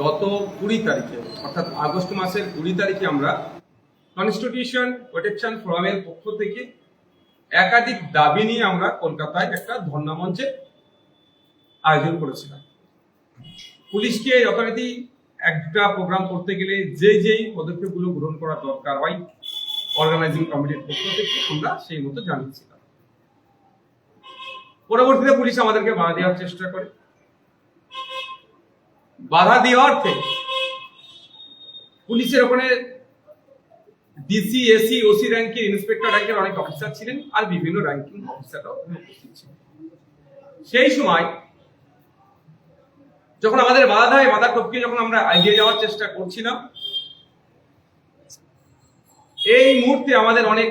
গত 20 তারিখে অর্থাৎ আগস্ট মাসের 20 তারিখে আমরা কনস্টিটিউশন প্রোটেকশন ফোরামের পক্ষ থেকে একাধিক দাবি নিয়ে আমরা কলকাতায় একটা ধর্ণা মঞ্চের আয়োজন করেছিলাম। পুলিশকে যথারীতি একটা প্রোগ্রাম করতে গেলে যেই পদক্ষেপগুলো গ্রহণ করা দরকার হয় অর্গানাইজিং কমিটির পক্ষ থেকে আমরা সেই মতো জানিয়েছিলাম। পরবর্তীতে পুলিশ আমাদেরকে বাধা দেওয়ার চেষ্টা করে। বাধা দেওয়ার থেকে পুলিশের ওখানে ডিসি, এসি, ওসি র্যাঙ্কের, ইন্সপেক্টর র্যাঙ্কের অনেক অফিসার ছিলেন আর বিভিন্ন র্যাঙ্কিং অফিসাররাও উপস্থিত ছিলেন। সেই সময় যখন আমাদের বাধা দেয়, বাধা টপকে যখন আমরা এগিয়ে যাওয়ার চেষ্টা করছিলাম, এই মুহূর্তে আমাদের অনেক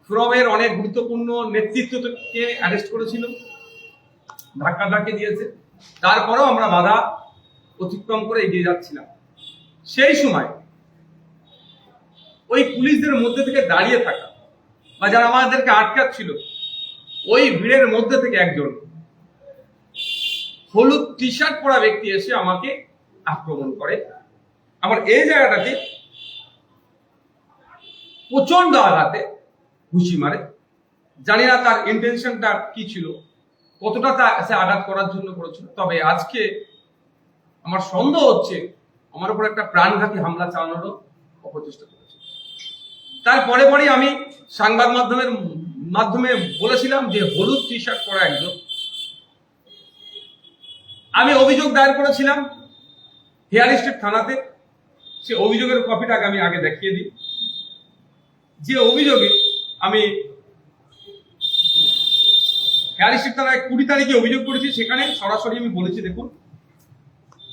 ফোরামের অনেক গুরুত্বপূর্ণ নেতৃত্বকে অ্যারেস্ট করেছিল, ধাক্কা দিয়েছে। তারপরেও আমরা বাধা অতিক্রম করে এগিয়ে যাচ্ছিলাম। সেই সময় ওই পুলিশদের মধ্যে থেকে দাঁড়িয়ে থাকা বা যারা আমাদেরকে আটকাচ্ছিল, ওই ভিড়ের মধ্যে থেকে একজন হলুদ টি শার্ট পরা ব্যক্তি এসে আমাকে আক্রমণ করে। আমার এই জায়গাটাতে প্রচন্ড আঘাতে ঘুষি মারে। জানি না তার ইন্টেনশনটা কি ছিল, কতটা সে আঘাত করার জন্য করেছিল। তবে আজকে আমার সন্দেহ হচ্ছে আমার উপর একটা প্রাণঘাতী হামলা চালানোরও অপচেষ্টা করেছে। তারপরে আমি সংবাদ মাধ্যমে বলেছিলাম যে হলুদ টি শার্ট পরা একজন, আমি অভিযোগ দায়ের করেছিলাম হেয়ার স্ট্রিট থানাতে। সে অভিযোগের কপিটাকে আমি আগে দেখিয়ে দিই। যে অভিযোগে আমি হেয়ার স্ট্রিট থানায় 20 তারিখে অভিযোগ করেছি, সেখানে সরাসরি আমি বলেছি, দেখুন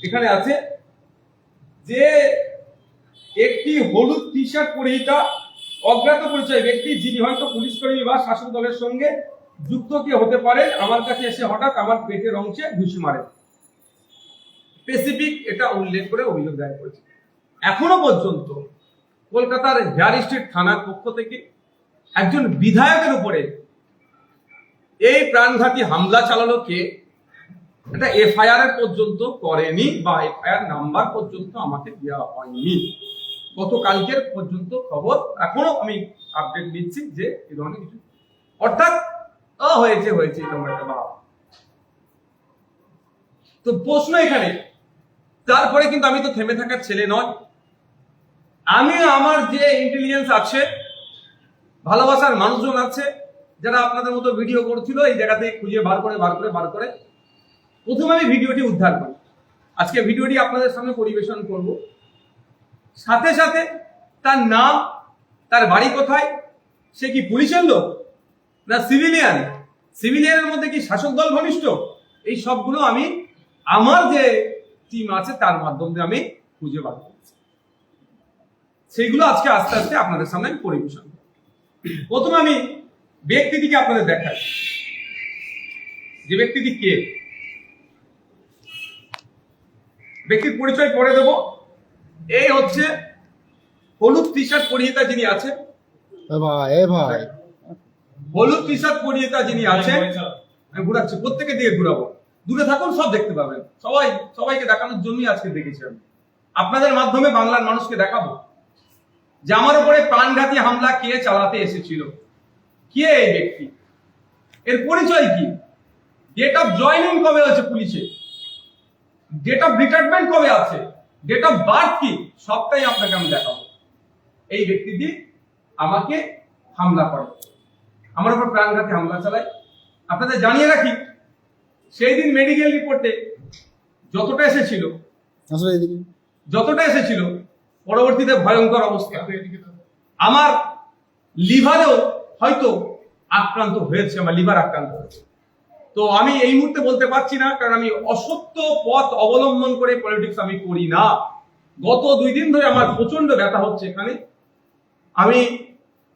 এখানে আছে যে একটি হলুদ টি শার্ট পরিহিতা অজ্ঞাত পরিচয় ব্যক্তি, যিনি হয়তো পুলিশ কর্মী বা শাসক দলের সঙ্গে যুক্ত কে হতে পারে, আমার কাছে এসে হঠাৎ আমার পেটের অংশে ঘুষি মারে। স্পেসিফিক এটা উল্লেখ করে অভিযোগ দায়ের করেছে। এখনো পর্যন্ত কলকাতার হেয়ার স্ট্রিট থানার পক্ষ থেকে একজন বিধায়কের উপরে এই প্রাণঘাতী হামলা চালানো কে, এটা এফআইআর পর্যন্ত করেনি বা এফআইআর নাম্বার পর্যন্ত আমাকে দেওয়া হয়নি। গতকালকের পর্যন্ত খবর এখনো আমি আপডেট দিচ্ছি যে এই ধরনের কিছু, অর্থাৎ হয়েছে এরকম একটা ভাব। তো প্রশ্ন এখানে, তারপরে কিন্তু আমি তো থেমে থাকার ছেলে নয়। আমি আমার যে ইন্টেলিজেন্স আছে, ভালোবাসার মানুষজন আছে যারা আপনাদের মতো ভিডিও করছিল, এই জায়গা থেকে খুঁজে বার করে প্রথমে আমি ভিডিওটি উদ্ধার করি। আজকে ভিডিওটি আপনাদের সামনে পরিবেশন করব। সাথে সাথে তার নাম, তার বাড়ি কোথায়, সে কি পুলিশের লোক না সিভিলিয়ানের মধ্যে কি শাসক দল ঘনিষ্ঠ, এই সবগুলো আমি আমার যে টিম আছে তার মাধ্যমে আমি খুঁজে বার করছি। সেগুলো আজকে আস্তে আস্তে আপনাদের সামনে আমি পরিবেশন করব। প্রথমে আমি ব্যক্তিটিকে আপনাদের দেখাই, যে ব্যক্তিটি কে, ব্যক্তির পরিচয় পরে দেব। এই হচ্ছে হলুদ টি শার্ট পরিহিতা যিনি আছেন, হলুদ টি শার্ট পরিহিতা যিনি আছেন। আমি ঘুরাচ্ছি, প্রত্যেকের দিকে ঘুরাবো, দূরে থাকুন, সব দেখতে পাবেন। সবাইকে দেখানোর জন্যই আজকে দেখেছি আমি, আপনাদের মাধ্যমে বাংলার মানুষকে দেখাবো যে আমার উপরে প্রাণঘাতী হামলা কে চালাতে এসেছিল, কে এই ব্যক্তি, এর পরিচয় কি, ডেট অফ জয়নিং কবে হয়েছে পুলিশে, ডেট অফ রিটায়ারমেন্ট কবে আছে, ডেট অফ বার্থ কি, সবটাই আপনাকে আমি দেখাবো। এই ব্যক্তিটি আমাকে হামলা করে, আমার উপর প্রাণঘাতী হামলা চালায়। আপনাদের জানিয়ে রাখি, সেই দিন মেডিকেল রিপোর্টে যতটা এসেছিল পরবর্তীতে ভয়ঙ্কর অবস্থা, আমার লিভারেও হয়তো আক্রান্ত হয়েছে, আমার লিভার আক্রান্ত হয়েছে। তো আমি এই মুহূর্তে বলতে পারছি না, কারণ আমি অসত্য পথ অবলম্বন করে পলিটিক্স আমি করি না। গত 2 দিন ধরে আমার প্রচন্ড ব্যথা হচ্ছে এখানে। আমি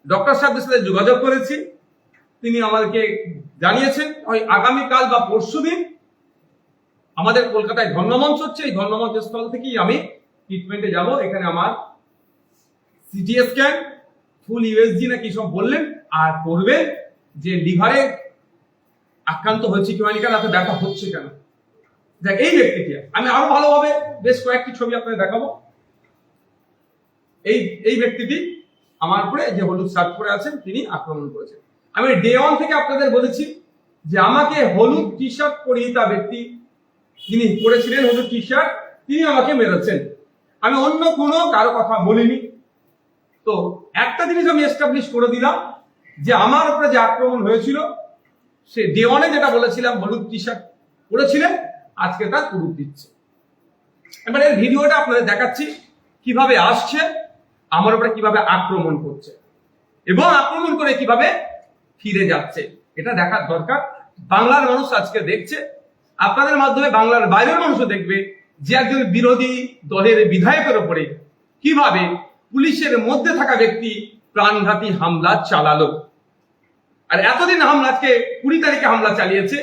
ডক্টর সাহেবের সাথে যোগাযোগ করেছি, তিনি আমাদেরকে জানিয়েছেন ওই আগামীকাল বা পরশুদিন আমাদের কলকাতায় ধর্ণামঞ্চ হচ্ছে, এই ধর্ণামঞ্চ স্থল থেকেই আমি ট্রিটমেন্টে যাব। এখানে আমার সিটি স্ক্যান, ফুল ইউএসজি না কি সব বললেন, আর করবেন যে লিভারে আক্রান্ত হয়েছে কি হয়নি, কেন এত ব্যথা হচ্ছে কেন। দেখ এই ব্যক্তিটি, আমি আরো ভালোভাবে বেশ কয়েকটি ছবি আপনাদের দেখাবো। এই ব্যক্তিটি আমার উপরে যে হলুদ শার্ট পরে আছেন তিনি আক্রমণ করেছেন। আমি ডে 1 থেকে আপনাদের বলেছি যে আমাকে হলুদ টি শার্ট পরিহিতা ব্যক্তি যিনি পরেছিলেন হলুদ টি শার্ট, তিনি আমাকে মেরেছেন। আমি অন্য কোনো কারো কথা বলিনি। তো একটা জিনিস আমি এস্টাবলিশ করে দিলাম যে আমার উপরে যে আক্রমণ হয়েছিল সে ডে 1 যেটা বলেছিলাম হলুদ টি শার্ট পরেছিলেন, আজকে তার প্রুফ দিচ্ছে। এবার এর ভিডিওটা আপনাদের দেখাচ্ছি কিভাবে আসছে, আমার উপরে কিভাবে আক্রমণ করছে এবং আক্রমণ করে কিভাবে ফিরে যাচ্ছে, এটা দেখার দরকার। বাংলার মানুষ আজকে দেখছে, আপনাদের মাধ্যমে বাংলার বাইরের মানুষও দেখবে যে একজন বিরোধী দলের বিধায়কের উপরে কিভাবে পুলিশের মধ্যে থাকা ব্যক্তি প্রাণঘাতী হামলা চালালো। আর এতদিন হামলা, আজকে 20 তারিখে হামলা চালিয়েছে,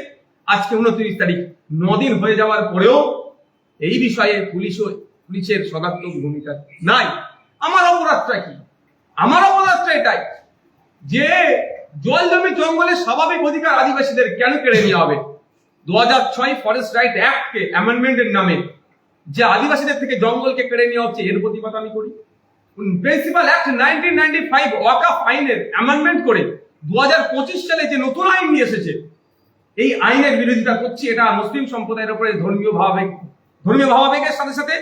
আজকে 29 তারিখ, 9 দিন হয়ে যাওয়ার পরেও এই বিষয়ে পুলিশের সদাত্মক ভূমিকা নাই। আমার অপরাধটা কি? আমার অপরাধটা এটাই যে জল জমি জঙ্গলের স্বাভাবিক অধিকার আদিবাসীদের কেন কেড়ে নেওয়া হবে? 2006 ফরেস্ট রাইট অ্যাক্টকে অ্যামেন্ডমেন্টের নামে যে আদিবাসীদের থেকে জঙ্গলকে কেড়ে নেওয়া হচ্ছে, এর প্রতিবাদ আমি করি। প্রিন্সিপাল অ্যাক্ট 1995 ওয়াকাফ আইনের অ্যামেন্ডমেন্ট করে 2025 সালে যে নতুন আইন নিয়ে এসেছে, এই আইনের বিরোধিতা করছি। এটা মুসলিম সম্প্রদায়ের উপরে ধর্মীয় ভাবাবেগের সাথে সাথে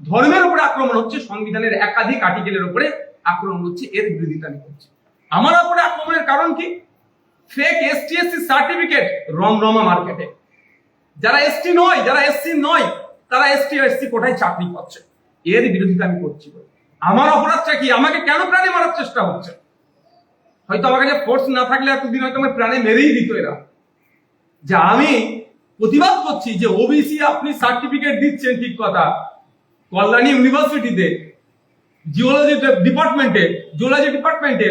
ধর্মের উপরে আক্রমণ হচ্ছে, সংবিধানের একাধিক আর্টিকেলের উপরে আক্রমণ হচ্ছে, এর বিরোধিতা আমি করছি। আমার উপরে আক্রমণের কারণ কি? ফেক এসটি/এসসি সার্টিফিকেট রমরমা মার্কেটে। যারা এসটি নয়, যারা এসসি নয়, তারা এসটি/এসসি কোটায় চাকরি পাচ্ছে, এর বিরোধিতা আমি করছি। আমার অপরাধটা কি? আমাকে কেন প্রাণে মারার চেষ্টা হচ্ছে? হয়তো আমার কাছে ফোর্স না থাকলে এতদিন হয়তো আমার প্রাণে মেরেই দিত এরা। যে আমি প্রতিবাদ করছি যে ওবিসি আপনি সার্টিফিকেট দিচ্ছেন, ঠিক কথা, কল্যাণী ইউনিভার্সিটিতে জিওলজি ডিপার্টমেন্টে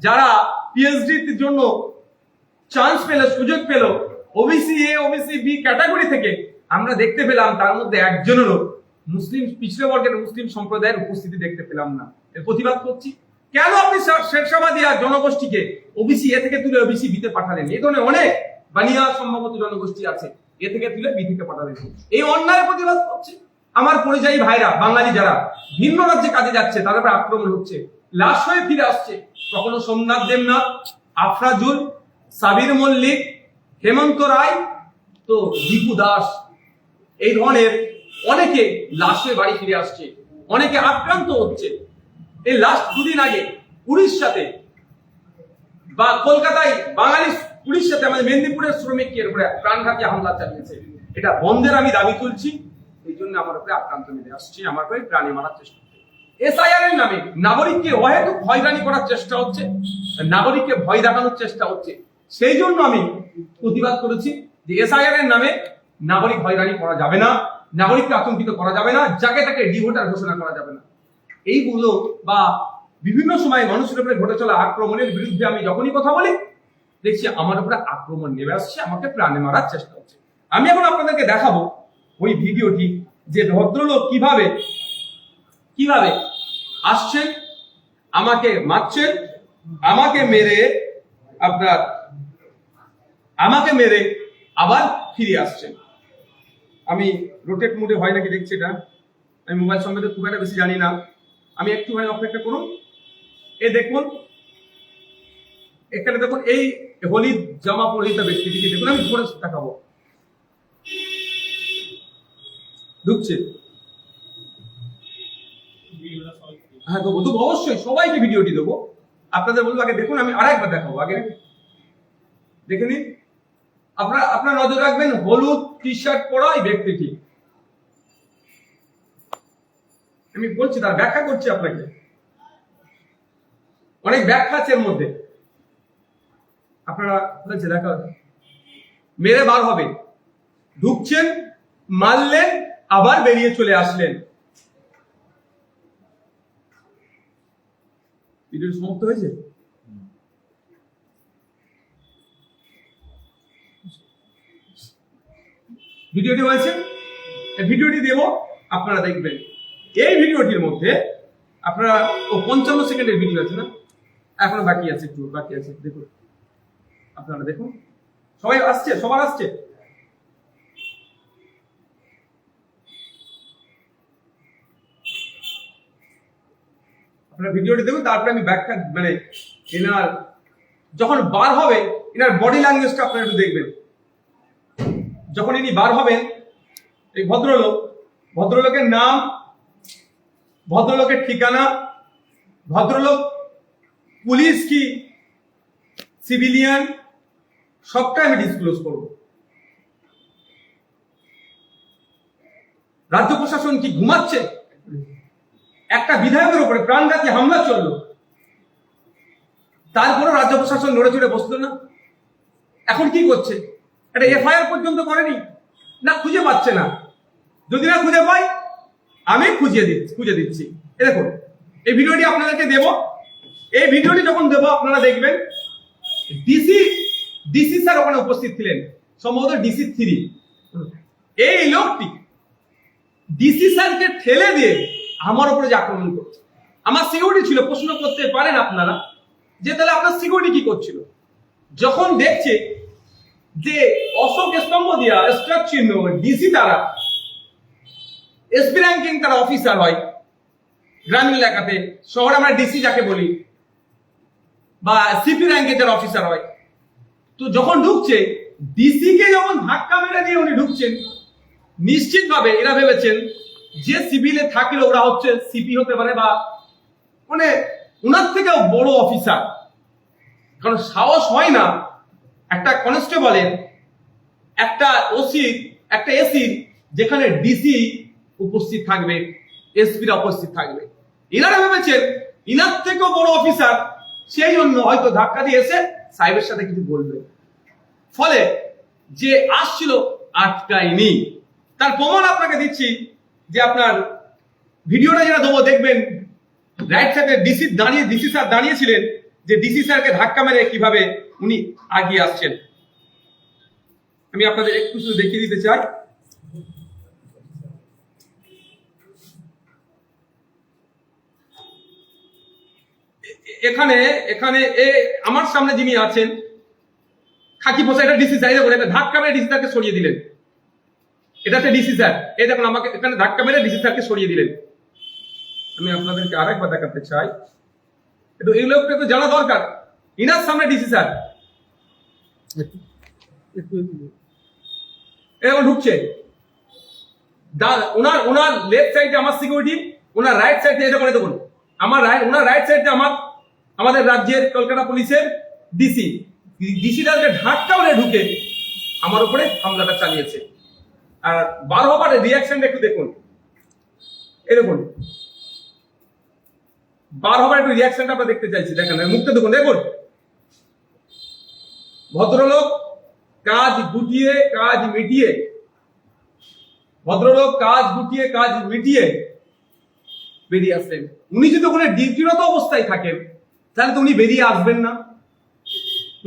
যারা পিএইচডির জন্য চান্স পেল, সুযোগ পেল, OBC A OBC B category থেকে, আমরা দেখতে পেলাম তার মধ্যে একজনেরও মুসলিম পিছড়ে বর্গের মুসলিম সম্প্রদায়ের উপস্থিতি দেখতে পেলাম না। এর প্রতিবাদ করছি। কেন আপনি শেরশাবাদী আর জনগোষ্ঠীকে ওবিসি এ থেকে তুলে ওবিসি বি তে পাঠালেন? এই ধরনের অনেক বানিয়া সম্ভবত জনগোষ্ঠী আছে, এ থেকে তুলে বি থেকে পাঠালেন। এই অন্যায়ের প্রতিবাদ করছি। আমার পরিযায়ী ভাইরা, বাঙালি যারা ভিন্ন রাজ্যে কাজে যাচ্ছে, তাদের উপর আক্রমণ হচ্ছে, লাশ হয়ে ফিরে আসছে। কখনো সোমনাথ দেবনাথ, আফরাজুল, সাবির মল্লিক, হেমন্ত রায়, তো দীপু দাস, এই ধরনের অনেকে লাশে বাড়ি ফিরে আসছে, অনেকে আক্রান্ত হচ্ছে। এই লাস্ট 2 দিন আগে উড়িষ্যাতে বা কলকাতায় বাঙালি উড়িষ্যাতে আমাদের মেদিনীপুরের শ্রমিকের উপরে প্রাণঘাতী হামলা চালিয়েছে। এটা বন্ধের আমি দাবি তুলছি। এই জন্য আমার উপরে আক্রান্ত নেমে আসছে, আমার উপরে প্রাণে মারার চেষ্টা হচ্ছে। এসআইআর এর নামে নাগরিককে অহেতুক হয়রানি করার চেষ্টা হচ্ছে, নাগরিককে ভয় দেখানোর চেষ্টা হচ্ছে। সেই জন্য আমি প্রতিবাদ করেছি যে এসআইআর এর নামে নাগরিক হয়রানি করা যাবে না, নাগরিককে আতঙ্কিত করা যাবে না, যাকে তাকে ডিভোটার ঘোষণা করা যাবে না। এইগুলো বা বিভিন্ন সময় মানুষের উপরে ঘটে চলা আক্রমণের বিরুদ্ধে আমি যখনই কথা বলি, দেখছি আমার উপরে আক্রমণ নেমে আসছে, আমাকে প্রাণে মারার চেষ্টা হচ্ছে। আমি এখন আপনাদেরকে দেখাবো ওই ভিডিওটি, যে ভদ্রলোক কিভাবে আসছেন, আমাকে মারছেন, আমাকে মেরে আবার ফিরে আসছেন। আমি রোটেট মোডে হয় নাকি দেখছি, এটা আমি মোবাইল সম্বন্ধে খুব একটা বেশি জানি না, আমি একটুখানি অপেক্ষা করুন। এই দেখুন, এখানে দেখুন এই হলুদ জামা পরিহিত ব্যক্তিটিকে দেখুন, আমি ধরে দেখাবো, ঢুকছে। হ্যাঁ দেবো, অবশ্যই সবাইকে ভিডিওটি দেবো। আপনাদের বলবো আগে দেখুন, আমি আরেকবার দেখাবো, আগে দেখে নিন। আপনার নজর রাখবেন হলুদ টি শার্ট পরা এই ব্যক্তিটি। আমি বলছি, তার ব্যাখ্যা করছি আপনাকে, অনেক ব্যাখ্যা আছে এর মধ্যে। আপনারা বলেছে দেখা মেরে বার হবে, ঢুকছেন, মারলেন, আবার বেরিয়ে চলে আসলেন। ভিডিও সমাপ্ত হয়েছে। ভিডিওটি হয়েছে, ভিডিওটি দেব, আপনারা দেখবেন। এই ভিডিওটির মধ্যে আপনারা 55 সেকেন্ডের ভিডিও আছে না, এখনো বাকি আছে, একটু বাকি আছে, দেখুন, আপনারা দেখুন। সবাই আসছে, সবার আসছে। আপনারা ভিডিওটি দেখুন, তারপরে আমি ব্যাখ্যা মানে এনার যখন বার হবে এনার বডি ল্যাঙ্গুয়েজটা আপনারা একটু দেখবেন। যখন ইনি বার হবেন, এই ভদ্রলোকের নাম, ভদ্রলোকের ঠিকানা, ভদ্রলোক পুলিশ কি সিভিলিয়ান, সবটা আমি ডিসক্লোজ করব। রাজ্য প্রশাসন কি ঘুমাচ্ছে? একটা বিধায়কের উপরে প্রাণঘাতী হামলা চললো, তারপরে রাজ্য প্রশাসন নড়ে চড়ে বসলো না। এখন কি করছে? একটা এফআইআর পর্যন্ত করেনি, না খুঁজে পাচ্ছে না। যদি না খুঁজে পাই আমি খুঁজে দিচ্ছি। দেখুন এই ভিডিওটি আপনাদেরকে দেব। এই ভিডিওটি যখন দেব আপনারা দেখবেন ডিসি স্যার ওখানে উপস্থিত ছিলেন, সম্ভবত ডিসি 3। এই লোকটি ডিসি স্যারকে ঠেলে দিয়ে আমার উপরে যে আক্রমণ করছে। আমার সিকিউরিটি ছিল, প্রশ্ন করতে পারেন আপনারা যে তাহলে আপনার সিকিউরিটি কি করছিল? যখন দেখছে যে অশোক স্তম্ভ দিয়া স্ট্রাক চিহ্ন ডিসি তারা এসপি র্যাঙ্কিং তারা অফিসার হয় গ্রামীণ এলাকাতে, শহরে আমরা ডিসি যাকে বলি, বা সিপি র্যাঙ্কে যারা অফিসার হয়, তো যখন ঢুকছে ডিসি কে যখন ধাক্কা মেরে দিয়ে উনি ঢুকছেন, নিশ্চিতভাবে এরা ভেবেছেন যে সিভিলে থাকলে ওরা হচ্ছে সিপি হতে পারে বা মানে ওনার থেকেও বড় অফিসার। কারণ সাহস হয় না একটা কনস্টেবলের, একটা ওসি, একটা এসির, যেখানে ডিসি উপস্থিত থাকবে, এসপিরা উপস্থিত থাকবে। এনারা ভেবেছেন ইনার থেকেও বড় অফিসার, সেই জন্য হয়তো ধাক্কা দিয়ে এসে সাহেবের সাথে কিছু বলবে, ফলে যে আসছিল আটকায়নি। তার প্রমাণ আপনাকে দিচ্ছি যে আপনার ভিডিওটা যেটা দেবো দেখবেন, রাইট সাইডে ডিসি স্যার দাঁড়িয়েছিলেন, যে ডিসি স্যারকে ধাক্কা মেরে কিভাবে উনি আগিয়ে আসছেন। আমি আপনাদের একটু শুধু দেখিয়ে দিতে চাই। এখানে এখানে আমার সামনে যিনি আছেন খাকি পোশাক, এটা ডিসি স্যার, দেখুন এটা ধাক্কা মেরে ডিসি স্যারকে সরিয়ে দিলেন। এটা হচ্ছে ডিসি স্যার, এই দেখুন আমাকে এখানে ধাক্কা মেরে ডিসি স্যারকে সরিয়ে দিলেন। আমি আপনাদেরকে আরেকবার দেখাতে চাই, একটু এই লোকটা একটু জানা দরকার। ইনার সামনে ডিসি স্যার এরকম ঢুকছে, ওনার লেফট সাইডে আমার সিকিউরিটি, ওনার রাইট সাইডে এরকম দেখুন ওনার রাইট সাইডে আমাদের রাজ্যের কলকাতা পুলিশের ডিসি তাদেরকে ধাক্কা মেরে ঢুকে আমার উপরে হামলাটা চালিয়েছে। আর বার হবার রিয়াকশনটা একটু দেখুন, এরকম বার হবার একটু রিয়াকশনটা আমরা দেখতে চাইছি। দেখেন মুখটা দেখুন, দেখুন ভদ্রলোক কাজ গুটিয়ে কাজ মিটিয়ে, ভদ্রলোক কাজ গুটিয়ে কাজ মিটিয়ে বেরিয়ে আসলেন। উনি যদি ওখানে ডিউটিরত অবস্থায় থাকেন তাহলে তো উনি বেরিয়ে আসবেন না।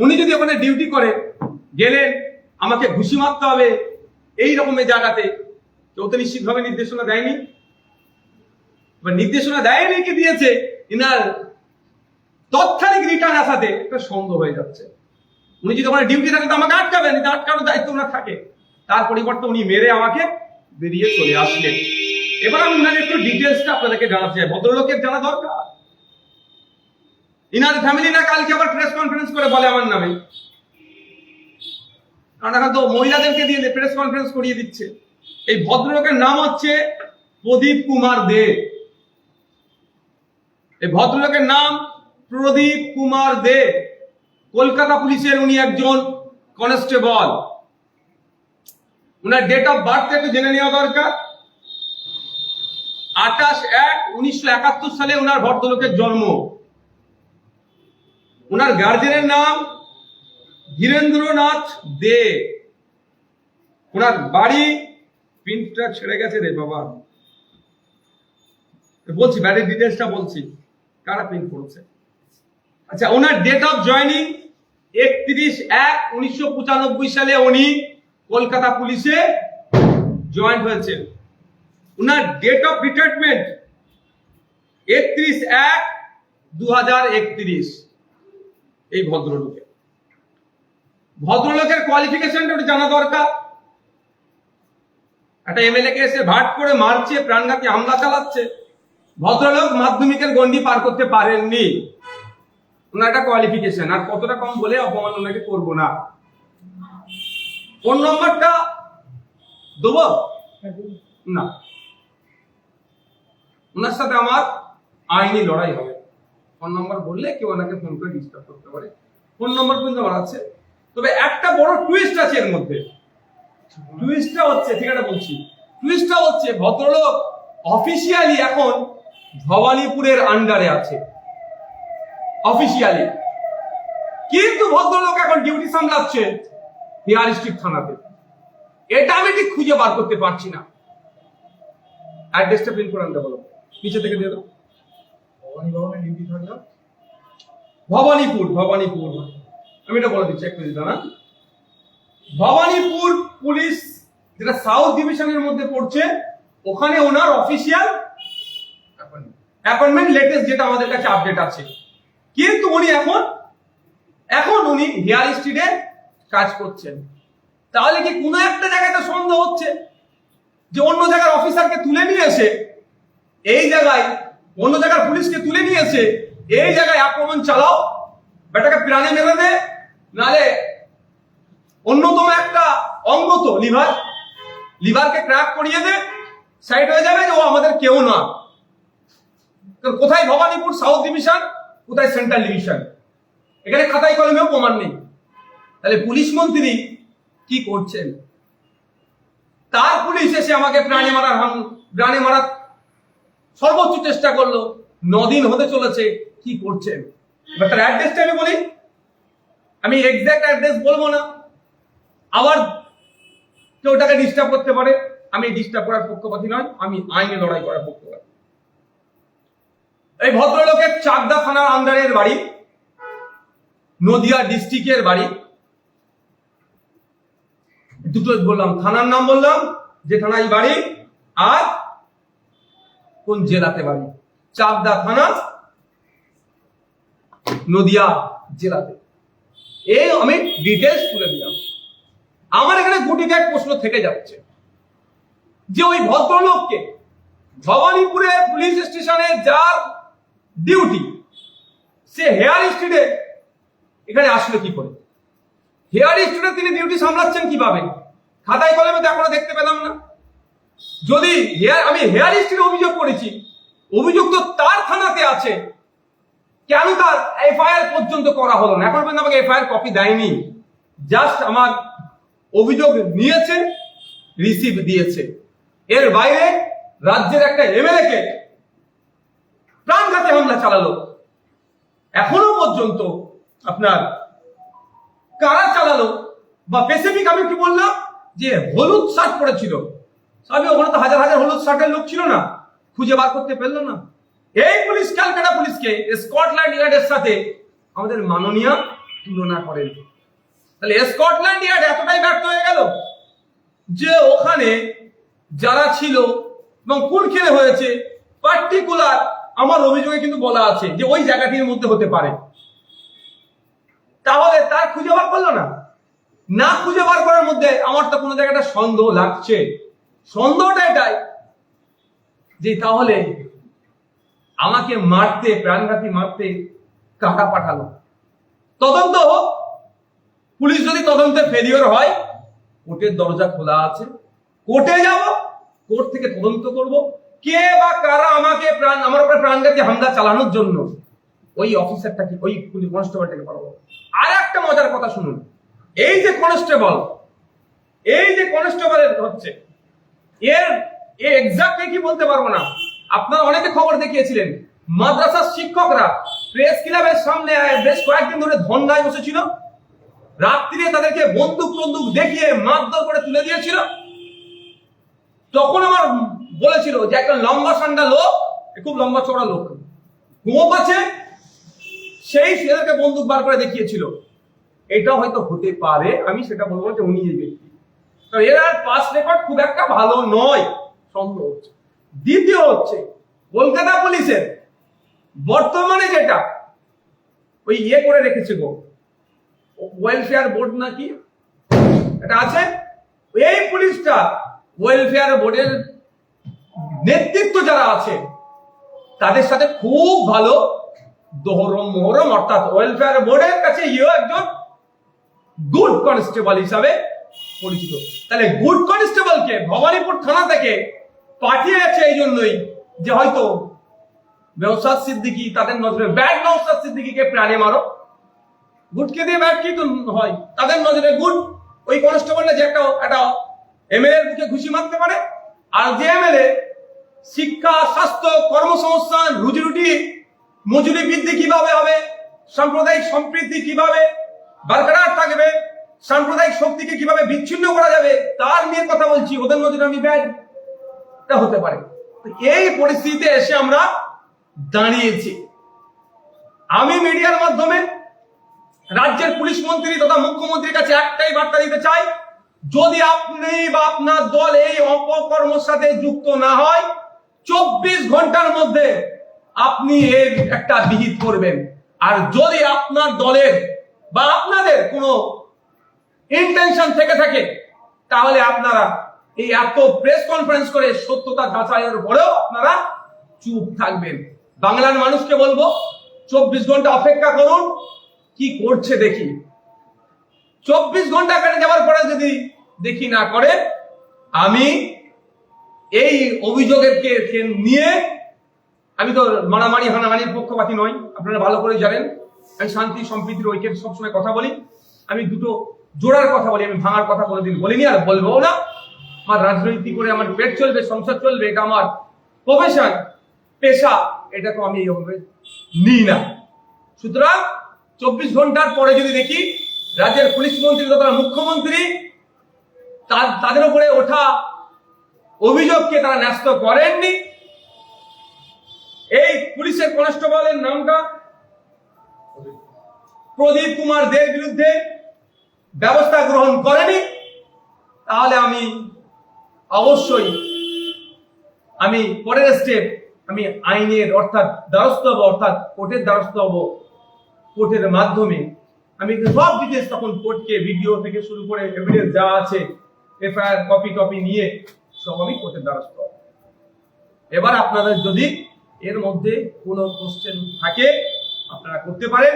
উনি যদি ওখানে ডিউটি করে গেলেন আমাকে ঘুষি মারতে হবে এই রকমের জায়গাতে, কেউ তো নিশ্চিতভাবে নির্দেশনা দেয়নি, বা নির্দেশনা দেয়নি কি দিয়েছে ইনার তৎক্ষণিক রিটার্ন আসাতে একটা সন্দেহ হয়ে যাচ্ছে। উনি যদি ওখানে ডিউটি থাকেন তো আমাকে আটকাবেন, আটকানোর দায়িত্ব ওনার থাকে। তার পরিবর্তে উনি মেরে আমাকে বেরিয়ে চলে আসলেন। এবার আমি উনার একটু ডিটেলসটা আপনাদেরকে জানাতে চাই, ভদ্রলোকের জানা দরকার। ইনার ফ্যামিলি না কালকে আবার প্রেস কনফারেন্স করে বলে আমার নামে, কারণ এখন তো মহিলাদেরকে দিয়ে প্রেস কনফারেন্স করিয়ে দিচ্ছে। এই ভদ্রলোকের নাম হচ্ছে প্রদীপ কুমার দে। এই ভদ্রলোকের নাম প্রদীপ কুমার দে, কলকাতা পুলিশের উনি একজন কনস্টেবল। উনার ডেট অফ বার্থ একটু জেনে নেওয়া দরকার। 28/1/1971 সালে উনার ভদ্রলোকের জন্ম। উনার গার্জেনের নাম ধীরেন্দ্রনাথ দে। উনার বাড়ি, প্রিন্টটা ছেড়ে গেছে রে বাবা, বলছি বাড়ির ডিটেলসটা বলছি, কারা প্রিন্ট করেছে। আচ্ছা, ওনার ডেট অফ জয়নিং 31/1/1995 সালে উনি কলকাতা পুলিশে জয়েন্ট হয়েছেন। ওনার ডেট অফ রিটায়ারমেন্ট 31/1/2031। এই ভদ্রলোকের কোয়ালিফিকেশনটা জানা দরকার। একটা এমএলএ কে এসে ভাট করে মারছে, প্রাণঘাতী হামলা চালাচ্ছে, ভদ্রলোক মাধ্যমিকের গন্ডি পার করতে পারেননি, ওনার একটা কোয়ালিফিকেশন, আর কতটা কম বলে অপমান ওনাকে করবো না। ফোন নম্বরটা দেবো না, ওনার সাথে আমার আইনি লড়াই হবে। ফোন নম্বর বললে কেউ ওনাকে ফোন করে ডিস্টার্ব করতে পারে, ফোন নম্বর কিন্তু আমার আছে। তবে একটা বড় টুইস্ট আছে এর মধ্যে। টুইস্টটা হচ্ছে, ঠিক আছে বলছি, টুইস্টটা হচ্ছে ভদ্রলোক অফিসিয়ালি এখন ভবানীপুরের আন্ডারে আছে, অফিসিয়ালি, কিন্তু ভদ্রলোক এখন ডিউটি সামলাচ্ছে বিহার স্ট্রিট থানাতে। এটা আমি ঠিক খুঁজে বার করতে পারছি না। অ্যাড্রেসটা প্রিন্ট করে আনতে বলো, নিচে থেকে দিয়ে দাও। ভবানী ভবনে ডিউটি থাকলো ভবানীপুর, ভবানীপুর, আমি এটা বলে দিচ্ছি একটু না। ভবানীপুর পুলিশ, যেটা সাউথ ডিভিশনের মধ্যে পড়ছে, ওখানে ওনার অফিসিয়াল অ্যাপয়েন্টমেন্ট লেটেস্ট যেটা আমাদের কাছে আপডেট আছে। কিন্তু উনি এখন উনি হেয়ার স্ট্রিটে কাজ করছেন। তাহলে কি কোনো একটা জায়গায় তো সন্দেহ হচ্ছে যে অন্য জায়গার অফিসারকে তুলে নিয়ে এসে এই জায়গায়, অন্য জায়গার পুলিশকে তুলে নিয়ে এসে এই জায়গায় আক্রমণ চালাও, বেটাকে প্রাণে মেরে দে, নালে অন্যতম একটা অঙ্গ তো লিভারকে ক্র্যাক করিয়ে দে, সাইড হয়ে যাবে যে ও আমাদের কেউ না। কোথায় ভবানীপুর সাউথ ডিভিশন, কোথায় সেন্ট্রাল ডিভিশন, এখানে খাতায় কলমেও প্রমাণ নেই। তাহলে পুলিশ মন্ত্রী কি করছেন? তার পুলিশ এসে আমাকে প্রাণে মারার সর্বোচ্চ চেষ্টা করলো, 9 দিন হতে চলেছে, কি করছেন? এবার তার অ্যাড্রেসটা আমি বলি, আমি এক্সাক্ট অ্যাড্রেস বলবো না, আবার কেউ ওটাকে ডিস্টার্ব করতে পারে। আমি ডিস্টার্ব করার পক্ষপাতী নয়, আমি আইনে লড়াই করার পক্ষপাতী। এই ভদ্রলোকের চাকদা থানার আন্ডারের বাড়ি, নদিয়া ডিস্ট্রিক্টের বাড়ি। দুটো বললাম, থানার নাম বললাম যে থানায় বাড়ি, আর কোন জেলাতে বাড়ি। চাকদা থানা, নদিয়া জেলাতে। এই আমি ডিটেলস তুলে দিলাম। আমার এখানে গুটিতে এক প্রশ্ন থেকে যাচ্ছে যে ওই ভদ্রলোককে ভবানীপুরে পুলিশ স্টেশনে যার ডিউটি, সে হেয়ার স্ট্রিটে এখানে আসলো কি করে? হেয়ার স্ট্রিটে তিনি ডিউটি সামলাচ্ছেন কিভাবে? খাতায় কলমে তো এখনো দেখতে পেলাম না। যদি আমি হেয়ার স্ট্রিটে অভিযোগ করেছি, অভিযোগ তো তার থানাতে আছে, কেন তার এফআইআর পর্যন্ত করা হলো না? এখন পর্যন্ত আমাকে এফআইআর কপি দেয়নি, জাস্ট আমার অভিযোগ নিয়েছে, রিসিভ দিয়েছে। এর বাইরে রাজ্যের একটা এমএলএ কে প্রাণঘাতী হামলা চালালো, এখনো পর্যন্ত আপনার কারা চালালো বা স্পেসিফিক আমি কি বললাম যে হলুদ শার্ট পরেছিল, সবই ওখানে তো হাজার হাজার হলুদ শার্টের লোক ছিল না, খুঁজে বার করতে পারলো না। এই পুলিশ ক্যালকাটা পুলিশকে স্কটল্যান্ড ইয়ার্ডের সাথে আমাদের মাননীয় তুলনা করেন। তাহলে স্কটল্যান্ড ইয়ার্ড এতটাই ব্যর্থ হয়ে গেল যে ওখানে যারা ছিল এবং খুন খেলে হয়েছে, পার্টিকুলার আমার অভিযোগে কিন্তু বলা আছে যে ওই জায়গাটির মধ্যে হতে পারে। তাহলে তার খুঁজে বার করলো না, না খুঁজে বার করার মধ্যে আমার তো কোনো জায়গাটা সন্দেহ লাগছে। সন্দেহটা এটাই যে তাহলে আমাকে মারতে, প্রাণঘাতী মারতে কারা পাঠালো? তদন্ত হোক, পুলিশ যদি তদন্তে ফেলিওর হয়, কোর্টের দরজা খোলা আছে, কোর্টে যাব, কোর্ট থেকে তদন্ত করব কে বা কারা আমাকে আমার উপরে প্রাণঘাতী হামলা চালানোর জন্য ওই অফিসারটাকে, ওই পুলিশ কনস্টেবলটাকে পাঠাবো। আর একটা মজার কথা শুনুন, এই যে কনস্টেবলের হচ্ছে এর এক্সাক্টলি কি বলতে পারবো না। আপনারা অনেকে খবর দেখিয়েছিলেন, মাদ্রাসার শিক্ষকরা প্রেস ক্লাবের সামনে বেশ কয়েকদিন ধরে ধর্নায় বসেছিল, রাত্রিরে তাদেরকে বন্দুক দেখিয়ে মারধর করে তুলে দিয়েছিল। তখন আমার বলেছিল যে একটা লম্বা সান্ডা লোক, খুব লম্বা চড়া লোক, গোপ আছে, সেই ছেলেকে বন্দুক বার করে দেখিয়েছিল। এটা হয়তো হতে পারে, আমি সেটা বলবো যে উনি এই ব্যক্তি। তো এর পাস রেকর্ড খুব একটা ভালো নয়, সন্দেহ হচ্ছে। দ্বিতীয় হচ্ছে কলকাতা পুলিশের বর্তমানে যেটা ওই করে রেখেছে গো, ওয়েলফেয়ার বোর্ড নাকি এটা আছে, এই পুলিশটা ওয়েলফেয়ার বোর্ডের নেতৃত্ব যারা আছে তাদের সাথে খুব ভালো দোহরম মোহরম অর্থাৎ ওয়েলফেয়ার বোর্ডের কাছে ইও একজন গুড কনস্টেবল হিসাবে পরিচিত। তাহলে গুড কনস্টেবলকে ভবানীপুর থানা থেকে পাঠিয়ে গেছে এই জন্যই যে হয়তো নওশাদ সিদ্দিকী, তাদের নজরে ব্যাড নওশাদ সিদ্দিকীকে প্রাণে মারো। গুডকে দিয়ে ব্যাড কি তো হয়, তাদের নজরে গুড ওই কনস্টেবলটা যে একটা এমএলএ বুকে ঘুষি মারতে পারে, আর যে এমএলএ শিক্ষা, স্বাস্থ্য, কর্মসংস্থান, রুজি রুটি, মজুরি বৃদ্ধি কিভাবে হবে, সাম্প্রদায়িক সম্প্রীতি কিভাবে বরকরার থাকবে, সাম্প্রদায়িক শক্তিকে কিভাবে বিচ্ছিন্ন করা যাবে, তার নিয়ে কথা বলছি। ওদের নজরে আমি ব্যাড হতে পারে। এই পরিস্থিতিতে এসে আমরা দাঁড়িয়েছি। আমি মিডিয়ার মাধ্যমে রাজ্যের পুলিশ মন্ত্রী তথা মুখ্যমন্ত্রীর কাছে একটাই বার্তা দিতে চাই, যদি আপনি বা আপনার দল এই অপকর্মের সাথে যুক্ত না হয়, 24 ঘন্টার মধ্যে আপনি এর একটা বিহিত করবেন। আর যদি আপনার দলের বা আপনাদের কোনো ইন্টেনশন থেকে থাকে, তাহলে আপনারা এই এত প্রেস কনফারেন্স করে সত্যতা যাচাইয়ের পরেও আপনারা চুপ থাকবেন। বাংলার মানুষকে বলবো, 24 ঘন্টা অপেক্ষা করুন, কি করছে দেখি। 24 ঘন্টা কেটে যাওয়ার পরে যদি দেখি না করে, আমি এই অভিযোগের নিয়ে, আমি তো মারামারি হানাহানির পক্ষপাতী নই, আপনারা ভালো করে জানেন। আমি শান্তি সম্প্রীতির ঐক্যের সবসময় কথা বলি। আমি দুটো জোড়ার কথা বলি, আমি ভাঙার কথা কোনোদিন বলিনি আর বলবো না। আমার রাজনীতি করে আমার পেট চলবে, সংসার চলবে, এটা আমার প্রফেশন, পেশা, এটা তো আমি এইভাবে নিই না। সুতরাং 24 ঘন্টার পরে যদি দেখি রাজ্যের পুলিশ মন্ত্রী তথা মুখ্যমন্ত্রী তাদের উপরে ওঠা অভিযোগকে তারা ন্যস্ত করেননি, এই পুলিশের কনস্টেবলের নামটা প্রদীপ কুমার দের বিরুদ্ধে ব্যবস্থা গ্রহণ করেনি, তাহলে আমি অবশ্যই আমি পরের স্টেপ আমি আইনের অর্থাৎ দ্বারস্থ হব, অর্থাৎ কোর্টের দ্বারস্থ হব। কোর্টের মাধ্যমে আমি সব ডিটেলস তখন কোর্টকে ভিডিও থেকে শুরু করে এভিডেন্স যা আছে, এফআইআর কপি নিয়ে সব আমি কোর্টের দ্বারস্থ হব। এবার আপনাদের যদি এর মধ্যে কোনো কোশ্চেন থাকে আপনারা করতে পারেন।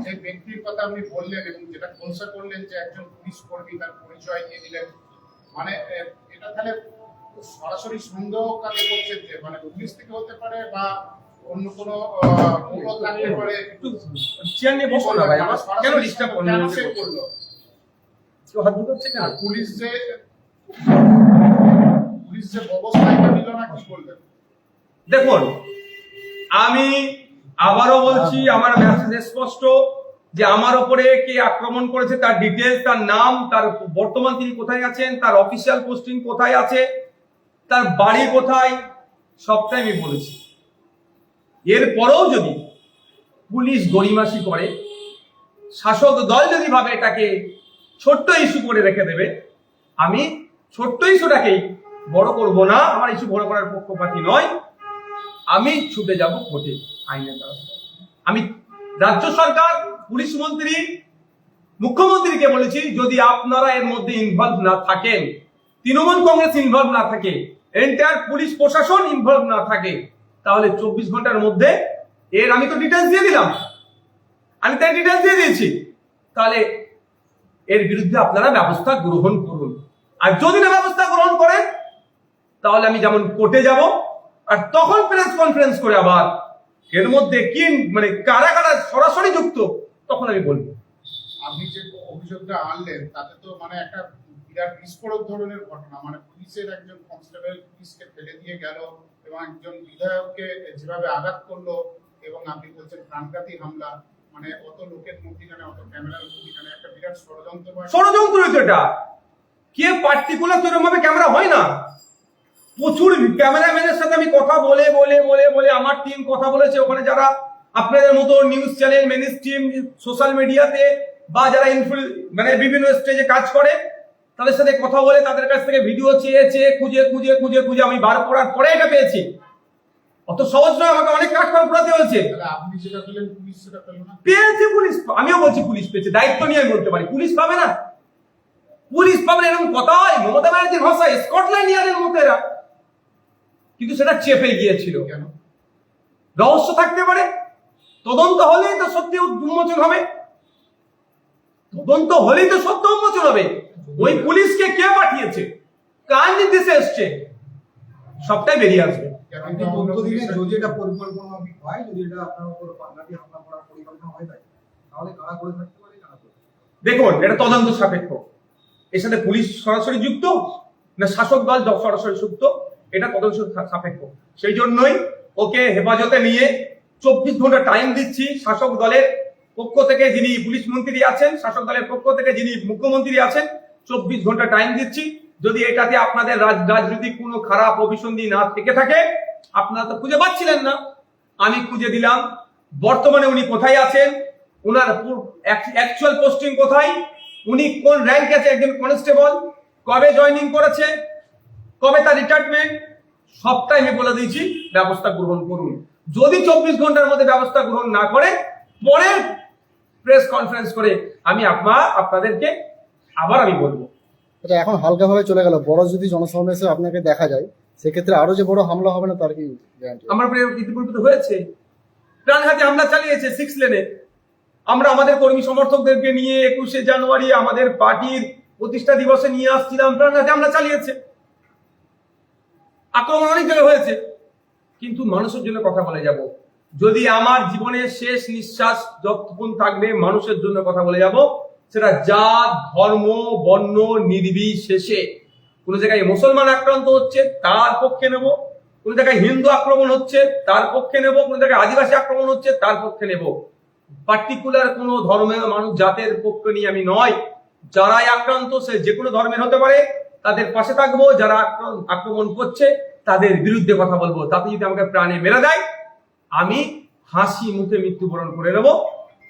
যে ব্যক্তির কথা আপনি বললেন এবং যেটা খোলসা করলেন যে একজন পুলিশ কর্মী, তার পরিচয় দিয়ে দিলেন, মানে এটা তাহলে সরাসরি সন্দেহ কাকে করছেন যে মানে পুলিশ থেকে হতে পারে বা অন্য কোনো মোড়ল থাকতে পারে? একটু চেয়ার নিয়ে বসো না ভাই, আমার কেন ডিস্টার্ব করলো? কেউ হাত ধরছে কেন? পুলিশ যে ব্যবস্থাটা নিল না, কি বলবেন? দেখুন, আমি আবারও বলছি, আমার মেসেজ স্পষ্ট যে আমার উপরে কে আক্রমণ করেছে তার ডিটেলস, তার নাম, তার বর্তমান তিনি কোথায় আছেন, তার অফিসিয়াল পোস্টিং কোথায় আছে, তার বাড়ি কোথায়, সবটাই আমি বলেছি। এরপরেও যদি পুলিশ গড়িমাসি করে, শাসক দল যদি ভাবে এটাকে ছোট্ট ইস্যু করে রেখে দেবে, আমি ছোট্ট ইস্যুটাকেই বড় করব না। আমার ইস্যু বড় করার পক্ষপাতী নয়, আমি ছুটে যাব কোর্টে আইনের দ্বারা। আমি রাজ্য সরকার, পুলিশ মন্ত্রী, মুখ্যমন্ত্রীকে বলেছি, যদি আপনারা এর মধ্যে ইনভলভ না থাকেন, তৃণমূল কংগ্রেস ইনভলভ না থাকে, এন্টায়ার পুলিশ প্রশাসন ইনভলভ না থাকে, তাহলে 24 ঘন্টার মধ্যে এর আমি তো ডিটেলস দিয়ে দিলাম, আমি তাই ডিটেলস দিয়ে দিয়েছি, তাহলে এর বিরুদ্ধে আপনারা ব্যবস্থা গ্রহণ করুন। আর যদি না ব্যবস্থা গ্রহণ করেন, তাহলে আমি যেমন কোর্টে যাব, আর তখন প্রেস কনফারেন্স করে আবার এর মধ্যে কি মানে কারা কারা সরাসরি যুক্ত, তখন আমি বলবো। আপনি যে অভিযোগটা আনলেন তাতে তো মানে একটা বিরাট বিস্ফোরক ধরনের ঘটনা, মানে পুলিশের একজন কনস্টেবল পুলিশকে ফেলে দিয়ে গেল এবং একজন বিধায়ককে যেভাবে আঘাত করলো, এবং আপনি বলছেন প্রাণঘাতী হামলা, মানে অত লোকের মধ্যখানে, অত ক্যামেরার মধ্যখানে একটা বিরাট ষড়যন্ত্র এটা। কে পার্টিকুলার সেরকম ভাবে ক্যামেরা হয় না, প্রচুর ক্যামেরাম্যানের সাথে আমি কথা বলে আমার টিম কথা বলেছে, ওখানে যারা আপনাদের মতো news channel, mainstream, social মিডিয়াতে বা যারা মানে বিভিন্ন স্টেজে কাজ করে, তাদের সাথে কথা বলে তাদের কাছ থেকে ভিডিও চেয়ে খুঁজে আমি বার করার পরে এটা পেয়েছি। অত সহজ নয়, আমাকে অনেক কাজ করাতে হয়েছে। আপনি যেটা পেলেন, পুলিশ সেটা পেল না? পেয়েছে পুলিশ, আমিও বলছি পুলিশ পেয়েছে, দায়িত্ব নিয়ে আমি বলতে পারি। পুলিশ পাবে না? পুলিশ পাবে না এরকম কথা হয়? মমতা ব্যানার্জির ভাষায় স্কটল্যান্ড ইয়ার্ডের মতো এরা। কিন্তু সেটা চেপে গিয়েছিল। কেন? রহস্য থাকতে পারে, তদন্ত হলেই তো সত্যি উন্মোচন হবে, তদন্ত হলেই তো সত্য উন্মোচন হবে। ওই পুলিশকে কে পাঠিয়েছে, কার নির্দেশে এসছে, সবটাই বেরিয়ে আসবে। আপনি তথ্য দিলে যদি এটা পরিকল্পনামাফিক হয়, যদি এটা আপনার উপর প্রাণঘাতী হামলা করার পরিকল্পনা হয়ে থাকে, তাহলে কারা করে থাকতে পারে, কারা করে থাকতে পারে? দেখুন, এটা তদন্ত সাপেক্ষ। এর সাথে পুলিশ সরাসরি যুক্ত না শাসক দল সরাসরি যুক্ত, এটা তদন্ত সাপেক্ষ। সেই জন্যই ওকে হেফাজতে নিয়ে 24 ঘন্টা টাইম দিচ্ছি। শাসক দলের পক্ষ থেকে যিনি পুলিশ মন্ত্রী আছেন, শাসক দলের পক্ষ থেকে যিনি মুখ্যমন্ত্রী আছেন, 24 ঘন্টা টাইম দিচ্ছি। যদি এটাতে আপনাদের রাজনৈতিক কোনো খারাপ অভিসন্ধি না থেকে থাকে, আপনারা তো খুঁজে পাচ্ছিলেন না, আমি খুঁজে দিলাম। বর্তমানে উনি কোথায় আছেন, ওনার অ্যাকচুয়াল পোস্টিং কোথায়, উনি কোন র্যাঙ্ক আছে, একজন কনস্টেবল, কবে জয়েনিং করেছে, কবে তার রিটায়ারমেন্ট, সবটাই আমি বলে দিয়েছি। ব্যবস্থা গ্রহণ করুন। যদি 24 ঘন্টার মধ্যে ব্যবস্থা গ্রহণ না করে, পরের প্রেস কনফারেন্স করে আমি আপনাদেরকে আবার আমি বলবো। এটা এখন হালকাভাবে চলে গেল, বড় যদি জনসমাবেশে আপনাকে দেখা যায়, সেক্ষেত্রে আরো যে বড় হামলা হবে না তার কি গ্যারান্টি? আমার ইতিপূর্বে তো হয়েছে, প্রাণঘাতী হামলা চালিয়েছে 6 লেনে। আমরা আমাদের কর্মী সমর্থকদেরকে নিয়ে 21শে জানুয়ারি আমাদের পার্টির প্রতিষ্ঠা দিবসে নিয়ে আসছিলাম, প্রাণঘাতী হামলা চালিয়েছে, আক্রমণ অনেক জায়গায় হয়েছে। কিন্তু মানুষের জন্য কথা বলে যাব। যদি আমার জীবনের শেষ নিঃশ্বাস যতক্ষণ থাকবে, মানুষের জন্য কথা বলে যাব। সেটা জাত, ধর্ম, বর্ণ নির্বিশেষে। কোন জায়গায় মুসলমান আক্রান্ত হচ্ছে, তার পক্ষে নেব। কোন জায়গায় হিন্দু আক্রমণ হচ্ছে, তার পক্ষে নেব। কোন জায়গায় আদিবাসী আক্রমণ হচ্ছে, তার পক্ষে নেব। পার্টিকুলার কোনো ধর্মের মানুষ, জাতের পক্ষে নিয়ে আমি নয়। যারাই আক্রান্ত, সে যে কোনো ধর্মের হতে পারে, তাদের পাশে থাকবো। যারা আক্রমণ করছে তাদের বিরুদ্ধে কথা বলবো। তাতে যদি আমাকে প্রাণে মেরে দেয়, আমি হাসি মুখে মৃত্যুবরণ করে নেব,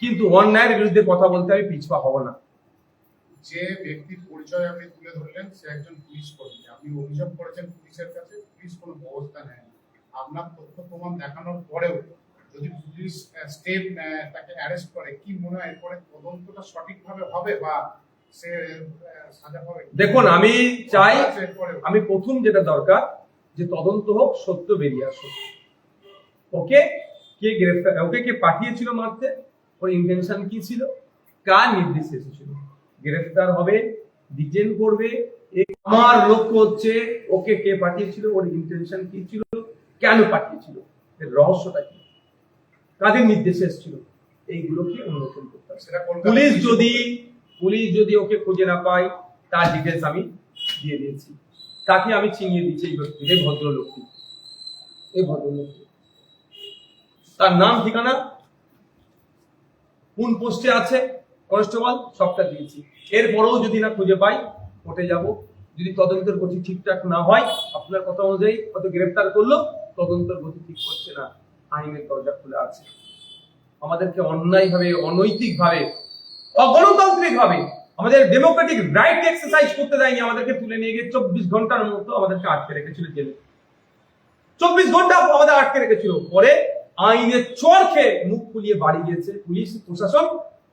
কিন্তু অন্যায়ের বিরুদ্ধে কথা বলতে আমি পিছপা হব না। যে ব্যক্তির পরিচয় আপনি তুলে ধরলেন, সে একজন পুলিশ কর্মী। আপনি অভিযোগ করেছেন পুলিশের কাছে, পুলিশ কোনো ব্যবস্থা নেয় না। আপনার তথ্য প্রমাণ দেখানোর পরেও যদি পুলিশ স্টেপ তাকে অ্যারেস্ট করে, কি মনে হয় এরপরে তদন্তটা সঠিকভাবে হবে বা সে সাজা পাবে? দেখুন, আমি চাই, এরপরেও আমি প্রথম যেটা দরকার, যে তদন্ত হোক, সত্য বেরিয়ে আসুক। ওকে কে গ্রেফতার, ওকে কে পাঠিয়েছিল মারতে, ওর ইন্টেনশন কি ছিল, কার নির্দেশে এসেছিল, গ্রেফতার হবে, ডিটেইন করবে। আমার লক্ষ্য হচ্ছে ওকে কে পাঠিয়েছিল, ওর ইন্টেনশন কি ছিল, কেন পাঠিয়েছিল, এর রহস্যটা কি, কাদের নির্দেশে এসেছিল, এইগুলোকে উন্মোচন করতে হবে। সেটা কলকাতা পুলিশ যদি ওকে খুঁজে না পায়, তার ডিটেলস আমি দিয়ে দিয়েছি। তাকে আমি চিনিয়ে দিচ্ছি, এই ভদ্রলোকটি, তার নাম, ঠিকানা, কোন পোস্টে আছে, কনস্টেবল, সবটা দিয়েছি। এরপরেও যদি না খুঁজে পাই, কোর্টে যাব। যদি তদন্তের গতি ঠিকঠাক না হয়, আপনার কথা অনুযায়ী কত গ্রেফতার করলো, তদন্তের গতি ঠিক করছে না, আইনের দরজা খোলা আছে। আমাদেরকে অন্যায়ভাবে, অনৈতিকভাবে, অগণতান্ত্রিক ভাবে আমাদের ডেমোক্রেটিক রাইট এক্সারসাইজ করতে দেয়নি। আমাদেরকে তুলে নিয়ে গিয়ে 24 ঘন্টার মতো আমাদেরকে আটকে রেখেছিল জেলে। 24 ঘন্টা আমাদের আটকে রেখেছিল। পরে আইনের চর খেয়ে মুখ ফুলিয়ে বাড়ি গিয়েছে পুলিশ প্রশাসন।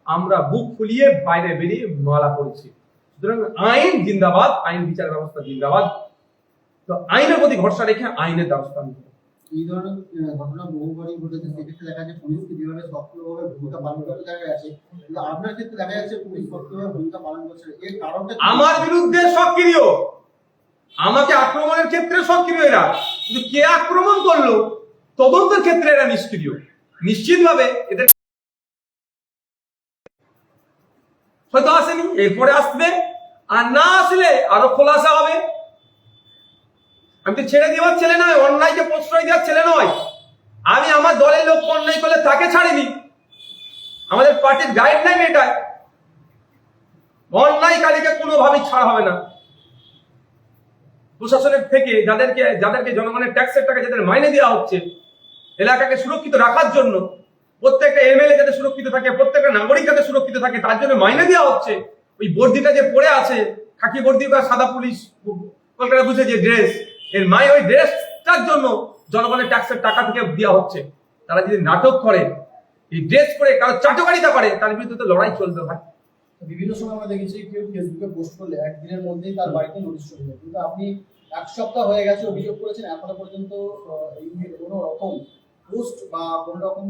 আমরা বুক ফুলিয়ে বাইরে বেরিয়ে মালা করেছি। সুতরাং আইন জিন্দাবাদ, আইন বিচার ব্যবস্থা জিন্দাবাদ। তো আইনের প্রতি ভরসা রেখে আইনের ব্যবস্থা নিতে হবে। এই ধরনের ঘটনা বহুবারই ঘটেছে, সেক্ষেত্রে দেখা যাচ্ছে পুলিশ যেভাবে সক্রিয়ভাবে ভূমিকা পালন করতে দেখা যাচ্ছে, কিন্তু আপনার ক্ষেত্রে দেখা যাচ্ছে পুলিশ সক্রিয়ভাবে ভূমিকা পালন করছে, এর কারণটা কি? আমার বিরুদ্ধে সক্রিয়, আমাকে আক্রমণের ক্ষেত্রে সক্রিয় এরা, কিন্তু কে আক্রমণ করলো তদন্তের ক্ষেত্রে এরা নিষ্ক্রিয়। নিশ্চিতভাবে এদের হয়তো আসেনি, এরপরে আসবে, আর না আসলে আরো খোলাসা হবে। আমি তো ছেড়ে দেওয়ার ছেলে নয়, অন্যায়কে প্রশ্রয় দেওয়ার ছেলে নয়। আমি আমার দলের লোক অন্যায় করলে তাকে ছাড়িনি। আমাদের পার্টির গাইডলাইন এটাই, অন্যায়কারীকে কোনোভাবেই ছাড়া হবে না। প্রশাসনের থেকে যাদেরকে জনগণের ট্যাক্সের টাকা যাদের মাইনে দেওয়া হচ্ছে এলাকাকে সুরক্ষিত রাখার জন্য, প্রত্যেকটা এমএলএ যাতে সুরক্ষিত থাকে, প্রত্যেকটা নাগরিক যাতে সুরক্ষিত থাকে, তার জন্য মাইনে দেওয়া হচ্ছে। ওই বর্দিটা যে পড়ে আছে, খাকি বর্দি বা সাদা পুলিশ কলকাতা বুঝে যে ড্রেস, এর ওই ড্রেসটার জন্য জনগণের ট্যাক্সের টাকা থেকে দেওয়া হচ্ছে। তারা যদি নাটক করে, এই ড্রেস পরে কারো চাটুকারিতা করে, তার বিরুদ্ধে তো লড়াই চলবে ভাই। বিভিন্ন সময় আমরা দেখেছি কেউ ফেসবুকে পোস্ট করলে একদিনের মধ্যেই তার বাড়িতে নোটিশ চলে যায়, কিন্তু আপনি এক সপ্তাহ হয়ে গেছে অভিযোগ করেছেন, এখনো পর্যন্ত এই নিয়ে কোনো রকম পোস্ট বা কোনো রকম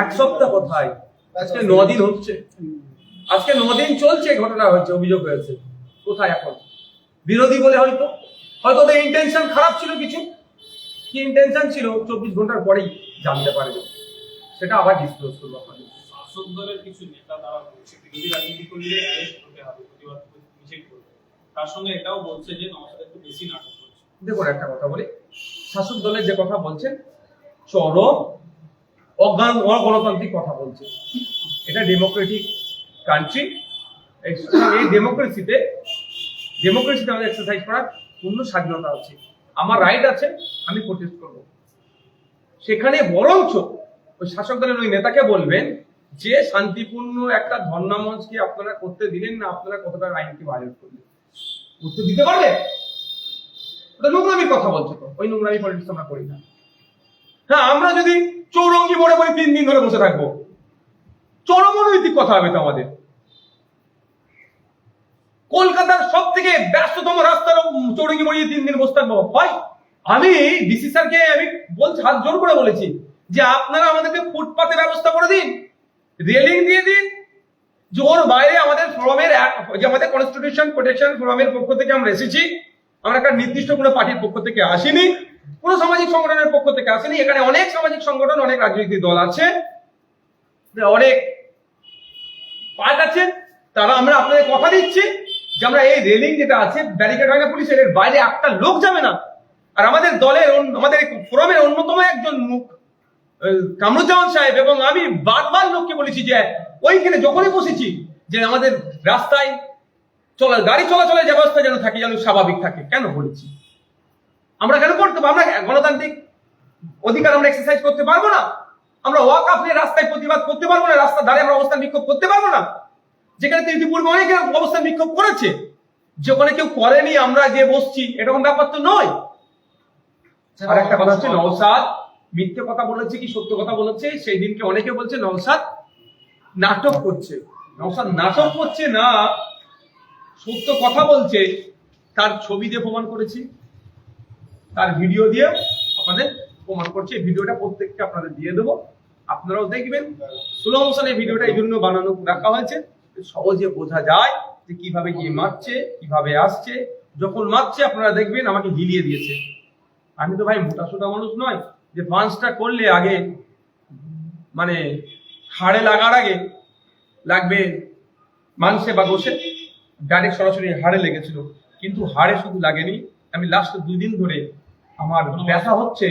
এক সপ্তাহ কোথায়, আজকে 9 দিন হচ্ছে, আজকে 9 দিন চলছে, ঘটনা হচ্ছে, অভিযোগ হয়েছে, কোথায় এখন? বিরোধী বলে হয়তো ওদের ইন্টেনশন খারাপ ছিল, কিছু কি ইন্টেনশন ছিল 24 ঘন্টার পরেই জানতে পারবে, সেটা আবার ডিসক্লোজ করবো আপনাদের। শাসক দলের কিছু নেতা তারা বলছে বিরোধী রাজনীতি করলে অ্যারেস্ট হতে হবে, প্রতিবাদ মিছিল করবে, তার সঙ্গে এটাও বলছে যে নওশাদ একটু বেশি নাটক করছে। দেখুন একটা কথা বলি, শাসক দলের যে কথা বলছেন চরম অগণতান্ত্রিক কথা বলছে, এটা ডেমোক্রেটিক কান্ট্রি, এই ডেমোক্রেসিতে আমাদের এক্সারসাইজ করার পূর্ণ স্বাধীনতা আছে, আমার রাইট আছে, আমি প্রোটেস্ট করব। সেখানে বরঞ্চ ওই শাসক দলের ওই নেতাকে বলবেন যে শান্তিপূর্ণ একটা ধর্ণা মঞ্চকে আপনারা করতে দিলেন না, আপনারা কতটা আইনকে ভায়োলেট করলেন, করতে দিতে পারবে? ওটা নোংরামির কথা বলছে, তো ওই নোংরামি পলিটিক্স আমরা করি না। হ্যাঁ, আমরা যদি চৌরঙ্গি মোড়ে বই 3 দিন ধরে বসে থাকবো, চরম অনৈতিক কথা হবে তো আমাদের। কলকাতার সব থেকে ব্যস্ততম রাস্তার চৌরঙ্গি মোড়ে 3 দিন বসে থাকবো হয়? আমি ডিসি স্যারকে আমি বলছি, হাত জোর করে বলেছি যে আপনারা আমাদেরকে ফুটপাতের ব্যবস্থা করে দিন, রেলিং দিয়ে দিন, যে ওর বাইরে আমাদের ফোরামের যে আমাদের কনস্টিটিউশন প্রোটেকশন ফোরামের পক্ষ থেকে আমরা এসেছি, আমরা একটা নির্দিষ্ট কোনো পার্টির পক্ষ থেকে আসিনি, কোনো সামাজিক সংগঠনের পক্ষ থেকে আসেনি, এখানে অনেক সামাজিক সংগঠন, অনেক রাজনৈতিক দল আছে, অনেক পার্ট আছে, তারা আমরা আপনাদের কথা দিচ্ছি যে আমরা এই রেলিং যেটা আছে ব্যারিকেড হয় না পুলিশের, এর বাইরে একটা লোক যাবে না। আর আমাদের দলের আমাদের ফোরামের অন্যতম একজন মুখ কামরুজ্জামান সাহেব এবং আমি বারবার লোককে বলেছি যে ওইখানে যখনই বসেছি যে আমাদের রাস্তায় গাড়ি চলাচলের ব্যবস্থা যেন থাকে, যেন স্বাভাবিক থাকে। কেন বলেছি? আমরা কেন করতে পারবো? আমরা গণতান্ত্রিক অধিকার আমরা এক্সারসাইজ করতে পারবো না? আমরা ওয়াক আপ নিয়ে রাস্তায় প্রতিবাদ করতে পারবো না? রাস্তার ধারে আমরা অবস্থান বিক্ষোভ করতে পারবো না? যেখানে ইতিপূর্বে অনেকে অবস্থান বিক্ষোভ করেছে, যেখানে কেউ করেনি আমরা যে বসছি, এরকম ব্যাপার তো নয়। আর একটা কথা হচ্ছে, নওশাদ মিথ্যে কথা বলেছে কি সত্য কথা বলেছে, সেই দিনকে অনেকে বলছে নওশাদ নাটক করছে। নওশাদ নাটক করছে না, সত্য কথা বলছে। তার ছবি দিয়ে প্রমাণ করেছি, তার ভিডিও দিয়ে আপনাদের প্রমাণ করছে। এই ভিডিওটা প্রত্যেককে আপনাদের দিয়ে দেবো, আপনারাও দেখবেন। স্লো মোশনে ভিডিওটা এই জন্য বানানো রাখা হয়েছে, সহজে বোঝা যায় যে কিভাবে গিয়ে মারছে, কিভাবে আসছে। যখন মারছে আপনারা দেখবেন আমাকে হিলিয়ে দিয়েছে। আমি তো ভাই মোটা সোটা মানুষ নয় যে পাঁচটা করলে আগে মানে হাড়ে লাগার আগে লাগবে মাংসে বা গোশে, ডাইরেক্ট সরাসরি হাড়ে লেগেছিল। কিন্তু হাড়ে শুধু লাগেনি, আমি লাস্ট 2 দিন ধরে আমার ব্যথা হচ্ছে।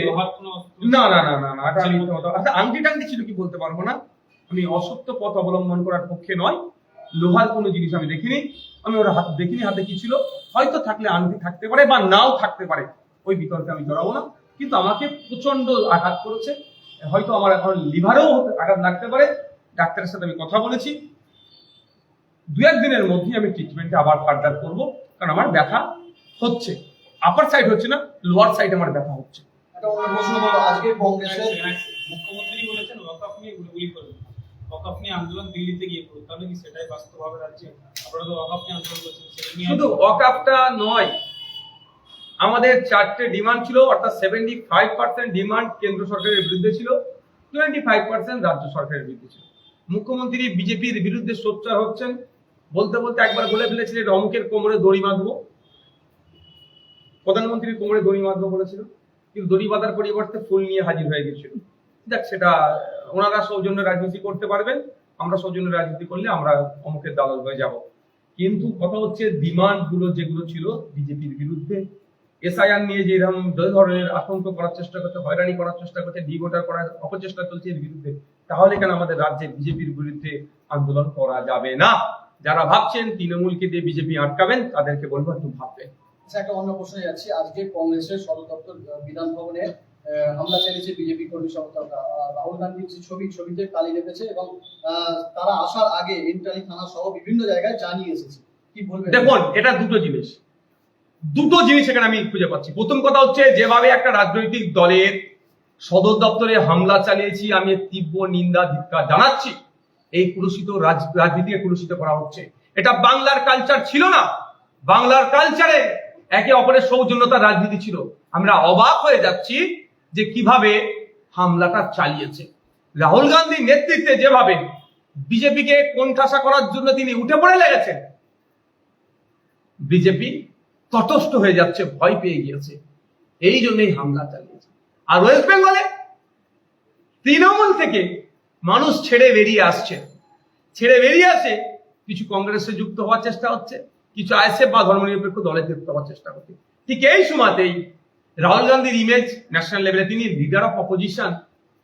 না না না না না, আচ্ছা আংটি টাংটি ছিল কি বলতে পারবো না, আমি অসত্য পথ অবলম্বন করার পক্ষে নয়। লোহার কোনো জিনিস আমি দেখিনি, আমি ওরা হাত দেখিনি, হাতে কি ছিল হয়তো থাকলে আংটি থাকতে পারে বা নাও থাকতে পারে, ওই বিতর্কে আমি জড়াবো না। কিন্তু আমাকে প্রচন্ড আঘাত করেছে, হয়তো আমার এখন লিভারেও আঘাত লাগতে পারে। ডাক্তারের সাথে আমি কথা বলেছি, 2-1 দিনের মধ্যে আমি ট্রিটমেন্টে আবার ফার্দার করবো, কারণ আমার ব্যথা হচ্ছে। আপার সাইড হচ্ছে না, লোয়ার সাইড আমার ব্যথা হচ্ছে। আজকে কংগ্রেসের মুখ্যমন্ত্রী বলেছেন ওয়াকফ নিয়ে গুলি করবেন, ওয়াকফ নিয়ে আন্দোলন দিল্লিতে গিয়ে করুন, তাহলে কি সেটাই বাস্তবভাবে রাজ্যে আপনারা তো ওয়াকফ নিয়ে আন্দোলন করছেন? শুধু ওয়াকফটা নয়, আমাদের 4টে ডিমান্ড ছিল, অর্থাৎ 75% ডিমান্ড কেন্দ্র সরকারের বিরুদ্ধে ছিল, 25% রাজ্য সরকারের বিরুদ্ধে ছিল। মুখ্যমন্ত্রী বিজেপির বিরুদ্ধে সোচ্চার হচ্ছেন, বলতে বলতে একবার বলে ফেলেছিলেন অমুকের কোমরে দড়ি বাঁধবো, প্রধানমন্ত্রীর কোমরে দড়ি বাঁধবো বলেছিল, কিন্তু দড়ি বাঁধার পরিবর্তে ফুল নিয়ে হাজির হয়ে গেছিল। দেখ, সেটা ওনারা সৌজন্য রাজনীতি করতে পারবেন, আমরা সৌজন্য রাজনীতি করলে আমরা অমুকের দালাল হয়ে যাব। কিন্তু কথা হচ্ছে ডিমান্ড গুলো যেগুলো ছিল বিজেপির বিরুদ্ধে, এসআইআর নিয়ে যে এরকম ধরনের আতঙ্ক করার চেষ্টা করছে, হয়রানি করার চেষ্টা করছে, ডিভোটার করার অপচেষ্টা চলছে এর বিরুদ্ধে, তাহলে কেন আমাদের রাজ্যে বিজেপির বিরুদ্ধে আন্দোলন করা যাবে না? যারা ভাবছেন তৃণমূলকে দিয়ে বিজেপি আটকাবেন, তাদেরকে বলবো একটু ভাববেন। একটা অন্য প্রশ্নে যাচ্ছি, আজকে কংগ্রেসের সদর দপ্তর বিধান ভবনে হামলা চালিয়েছে বিজেপি কর্মী সমর্থকরা। রাহুল গান্ধীর যে ছবিতে কালি লেগেছে এবং তারা আসার আগে এন্টালি থানা সহ বিভিন্ন জায়গায় জানিয়ে এসেছে। কি বলবেন? দেখুন, এটা দুটো জিনিস এখানে আমি খুঁজে পাচ্ছি। প্রথম কথা হচ্ছে, যেভাবে একটা রাজনৈতিক দলের সদর দপ্তরে হামলা চালিয়েছি, আমি তীব্র নিন্দা ধিক্কার জানাচ্ছি। এই কুলুষিত রাজনীতিকে কুলুষিত করা হচ্ছে। এটা বাংলার কালচার ছিল না। বাংলার কালচারে একে অপরের সৌজন্যতার রাজনীতি ছিল। আমরা অবাক হয়ে যাচ্ছি যে কিভাবে হামলাটা চালিয়েছে। রাহুল গান্ধীর নেতৃত্বে যেভাবে বিজেপিকে কোণঠাসা করার জন্য তিনি উঠে পড়ে লেগেছেন, বিজেপি তটস্থ হয়ে যাচ্ছে, ভয় পেয়ে গিয়েছে, এই জন্যই হামলা চালিয়েছে। আর ওয়েস্ট বেঙ্গলে তৃণমূল থেকে মানুষ ছেড়ে বেরিয়ে আসছে, কিছু কংগ্রেসে যুক্ত হওয়ার চেষ্টা হচ্ছে, কিছু আইএসএফ বা ধর্মনিরপেক্ষ দলে যুক্ত হওয়ার চেষ্টা হচ্ছে। ঠিক এই সময়তেই রাহুল গান্ধীর ইমেজ ন্যাশনাল লেভেলে, তিনি লিডার অফ অপোজিশন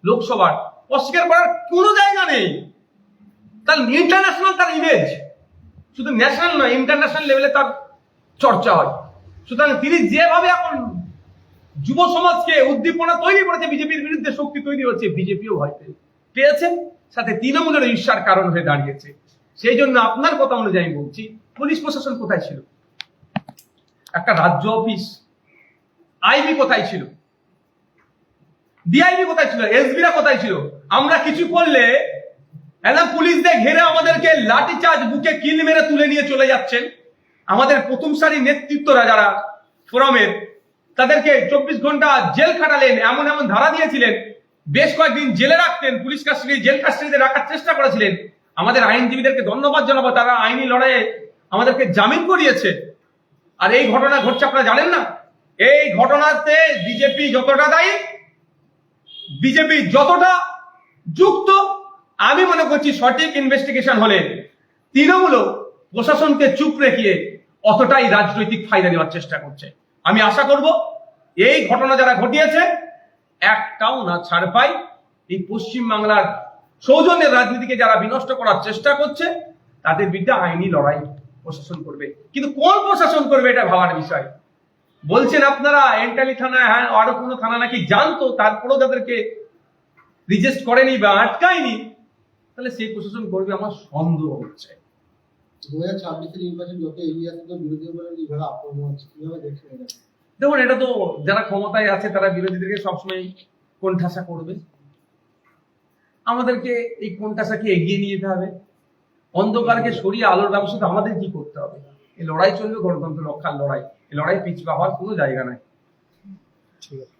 লোকসভার, অস্বীকার করার কোনো জায়গা নেই। তার ইন্টারন্যাশনাল তার ইমেজ, শুধু ন্যাশনাল নয়, ইন্টারন্যাশনাল লেভেলে তার চর্চা হয়। সুতরাং তিনি যেভাবে এখন যুব সমাজকে উদ্দীপনা তৈরি করেছে, বিজেপির বিরুদ্ধে শক্তি তৈরি হচ্ছে, বিজেপিও ভয় পেয়েছেন, সাথে তৃণমূলের ঈর্ষার কারণ হয়ে দাঁড়িয়েছে। সেই জন্য আপনার কথা অনুযায়ী বলছি, পুলিশ প্রশাসন কোথায় ছিল? একটা রাজ্য অফিস, আইবি কোথায় ছিল? ডিআইবি কোথায় ছিল? এসবিরা কোথায় ছিল? আমরা কিছু করলে একদম পুলিশদের ঘেরে আমাদেরকে লাঠি চার্জ, বুকে কিল মেরে তুলে নিয়ে চলে যাচ্ছেন। আমাদের প্রথম সারি নেতৃত্বরা যারা ফোরামের, তাদেরকে 24 ঘন্টা জেল খাটালেন, এমন এমন ধারা দিয়েছিলেন, বেশ কয়েকদিন জেলে রাখতেন, পুলিশ কাস্টাডি, জেল কাস্টাডিতে রাখার চেষ্টা করেছিলেন। আমাদের আইনজীবীদেরকে ধন্যবাদ জানাবো, তারা আইনি লড়াইয়ে আমাদেরকে জামিন করিয়েছে। আর এই ঘটনা ঘটছে আপনারা জানেন না? এই ঘটনাতে বিজেপি যতটা দায়ী, বিজেপি যতটা যুক্ত, আমি মনে করছি সঠিক ইনভেস্টিগেশন হলে তৃণমূলও প্রশাসনকে চুপ রেখে অতটাই রাজনৈতিক ফায়দা নেওয়ার চেষ্টা করছে। আমি আশা করব এই ঘটনা যারা ঘটিয়েছে একটাও না ছাড় পায়। এই পশ্চিম বাংলার সৌজন্যের রাজনীতিকে যারা বিনষ্ট করার চেষ্টা করছে, তাদের বিরুদ্ধে আইনি লড়াই প্রশাসন করবে। কিন্তু কোন প্রশাসন করবে এটা ভাবার বিষয়। বলছেন আপনারা এন্টালি থানায়, হ্যাঁ, আরো কোনো থানা নাকি জানতো, তারপরেও তাদেরকে রিজেস্ট করেনি বা আটকায়নি, তাহলে সেই প্রশাসন করবে আমার সন্দেহ হচ্ছে। 2026 নির্বাচন যত এগিয়ে আসছে, বিরোধী দলের এইভাবে আক্রমণ হচ্ছে, কিভাবে দেখছেন এটা? দেখুন, এটা তো যারা ক্ষমতায় আছে তারা বিরোধীদেরকে সবসময় কোণঠাসা করবে। আমাদেরকে এই কোণঠাসাকে এগিয়ে নিয়ে যেতে হবে। অন্ধকারকে সরিয়ে আলোর ব্যবস্থা আমাদের কি করতে হবে? এই লড়াই চলবে, গণতন্ত্র রক্ষার লড়াই। এই লড়াই পিছপা হওয়ার কোনো জায়গা নাই। ঠিক আছে।